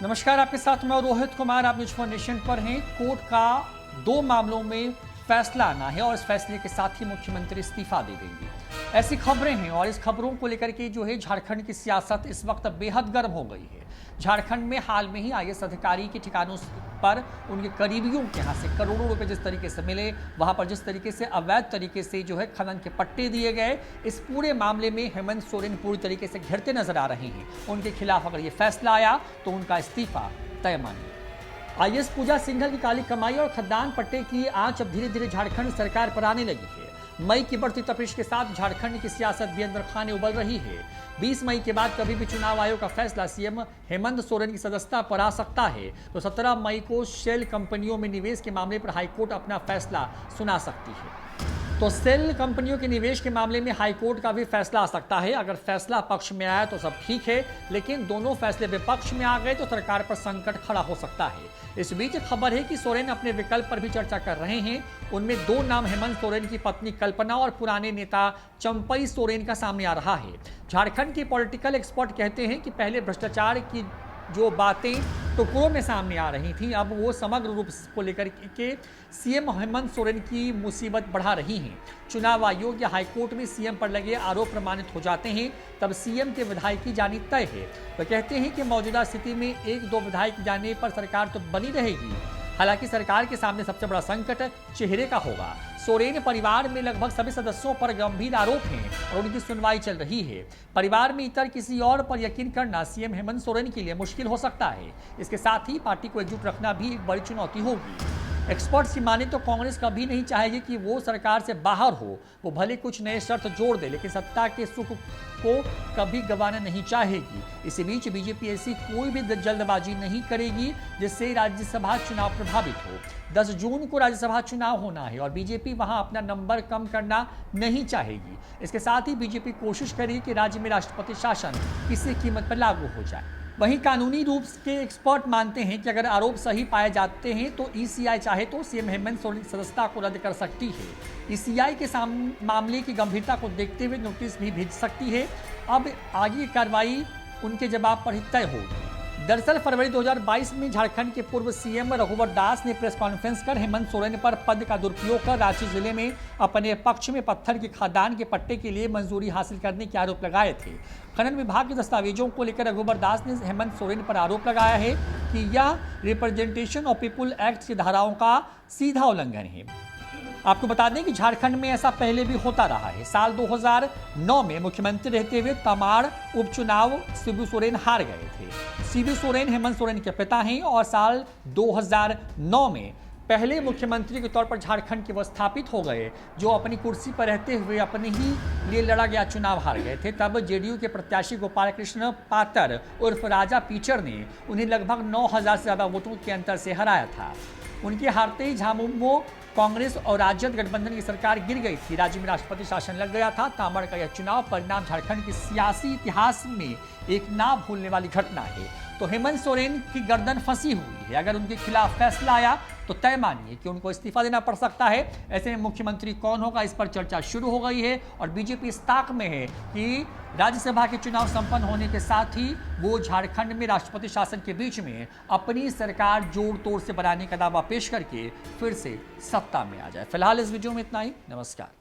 नमस्कार, आपके साथ मैं रोहित कुमार। आप न्यूज फॉर नेशन पर हैं। कोर्ट का 2 मामलों में फैसला आना है और इस फैसले के साथ ही मुख्यमंत्री इस्तीफा दे देंगे, ऐसी खबरें हैं। और इस खबरों को लेकर के जो है झारखंड की सियासत इस वक्त बेहद गर्म हो गई है। झारखंड में हाल में ही आईएएस अधिकारी के ठिकानों पर उनके करीबियों के यहाँ से करोड़ों रुपए जिस तरीके से मिले, वहां पर जिस तरीके से अवैध तरीके से जो है खनन के पट्टे दिए गए, इस पूरे मामले में हेमंत सोरेन पूरी तरीके से घिरते नजर आ रहे हैं। उनके खिलाफ अगर ये फैसला आया तो उनका इस्तीफा तय मानिए। आईएएस पूजा सिंघल की काली कमाई और खदान पट्टे की आंच अब धीरे धीरे झारखंड सरकार पर आने लगी है। मई की बढ़ती तपिश के साथ झारखंड की सियासत भी अंदर खाने उबल रही है। 20 मई के बाद कभी भी चुनाव आयोग का फैसला सीएम हेमंत सोरेन की सदस्यता पर आ सकता है, तो 17 मई को शेल कंपनियों में निवेश के मामले पर हाईकोर्ट अपना फैसला सुना सकती है। तो सेल कंपनियों के निवेश के मामले में हाईकोर्ट का भी फैसला आ सकता है। अगर फैसला पक्ष में आया तो सब ठीक है, लेकिन दोनों फैसले विपक्ष में आ गए तो सरकार पर संकट खड़ा हो सकता है। इस बीच खबर है कि सोरेन अपने विकल्प पर भी चर्चा कर रहे हैं। उनमें 2 नाम हेमंत सोरेन की पत्नी कल्पना और पुराने नेता चंपई सोरेन का सामने आ रहा है। झारखंड के पॉलिटिकल एक्सपर्ट कहते हैं कि पहले भ्रष्टाचार की जो बातें टुकड़ों में सामने आ रही थी, अब वो समग्र रूप को लेकर के सीएम हेमंत सोरेन की मुसीबत बढ़ा रही हैं। चुनाव आयोग या हाईकोर्ट में सीएम पर लगे आरोप प्रमाणित हो जाते हैं, तब सीएम के विधायक की जानी तय है। तो कहते हैं कि मौजूदा स्थिति में 1-2 विधायक जाने पर सरकार तो बनी रहेगी। हालांकि सरकार के सामने सबसे बड़ा संकट चेहरे का होगा। सोरेन परिवार में लगभग सभी सदस्यों पर गंभीर आरोप हैं और उनकी सुनवाई चल रही है। परिवार में इतर किसी और पर यकीन करना सीएम हेमंत सोरेन के लिए मुश्किल हो सकता है। इसके साथ ही पार्टी को एकजुट रखना भी एक बड़ी चुनौती होगी। एक्सपर्ट्स की माने तो कांग्रेस कभी नहीं चाहेगी कि वो सरकार से बाहर हो। वो भले कुछ नए शर्त जोड़ दे, लेकिन सत्ता के सुख को कभी गंवाना नहीं चाहेगी। इसी बीच बीजेपी ऐसी कोई भी जल्दबाजी नहीं करेगी जिससे राज्यसभा चुनाव प्रभावित हो। 10 जून को राज्यसभा चुनाव होना है और बीजेपी वहां अपना नंबर कम करना नहीं चाहेगी। इसके साथ ही बीजेपी कोशिश करेगी कि राज्य में राष्ट्रपति शासन किसी कीमत पर लागू हो जाए। वहीं कानूनी रूप के एक्सपर्ट मानते हैं कि अगर आरोप सही पाए जाते हैं तो ईसीआई चाहे तो सीएम हेमंत सोरेन की सदस्यता को रद्द कर सकती है। ईसीआई के मामले की गंभीरता को देखते हुए नोटिस भी भेज सकती है। अब आगे की कार्रवाई उनके जवाब पर ही तय होगी। दरअसल फरवरी 2022 में झारखंड के पूर्व सीएम रघुवर दास ने प्रेस कॉन्फ्रेंस कर हेमंत सोरेन पर पद का दुरुपयोग कर रांची जिले में अपने पक्ष में पत्थर की खदान के पट्टे के लिए मंजूरी हासिल करने के आरोप लगाए थे। खनन विभाग के दस्तावेजों को लेकर रघुवर दास ने हेमंत सोरेन पर आरोप लगाया है कि यह रिप्रेजेंटेशन ऑफ पीपुल एक्ट की धाराओं का सीधा उल्लंघन है। आपको बता दें कि झारखंड में ऐसा पहले भी होता रहा है। साल 2009 में मुख्यमंत्री रहते हुए तमाड़ उपचुनाव शिबू सोरेन हार गए थे। शिबू सोरेन हेमंत सोरेन के पिता हैं और साल 2009 में पहले मुख्यमंत्री के तौर पर झारखंड के वो स्थापित हो गए जो अपनी कुर्सी पर रहते हुए अपने ही लिए लड़ा गया चुनाव हार गए थे। तब जेडीयू के प्रत्याशी गोपाल कृष्ण पातर उर्फ राजा पीचर ने उन्हें लगभग 9,000 से ज्यादा वोटों के अंतर से हराया था। उनके हारते ही झामुमो कांग्रेस और राजद गठबंधन की सरकार गिर गई थी। राज्य में राष्ट्रपति शासन लग गया था। तामड़ का यह चुनाव परिणाम झारखंड के सियासी इतिहास में एक ना भूलने वाली घटना है। तो हेमंत सोरेन की गर्दन फंसी हुई है। अगर उनके खिलाफ फैसला आया तो तय मानिए कि उनको इस्तीफा देना पड़ सकता है। ऐसे में मुख्यमंत्री कौन होगा, इस पर चर्चा शुरू हो गई है और बीजेपी इस ताक में है कि राज्यसभा के चुनाव संपन्न होने के साथ ही वो झारखंड में राष्ट्रपति शासन के बीच में अपनी सरकार जोड़ तोड़ से बनाने का दावा पेश करके फिर से सत्ता में आ जाए। फिलहाल इस वीडियो में इतना ही। नमस्कार।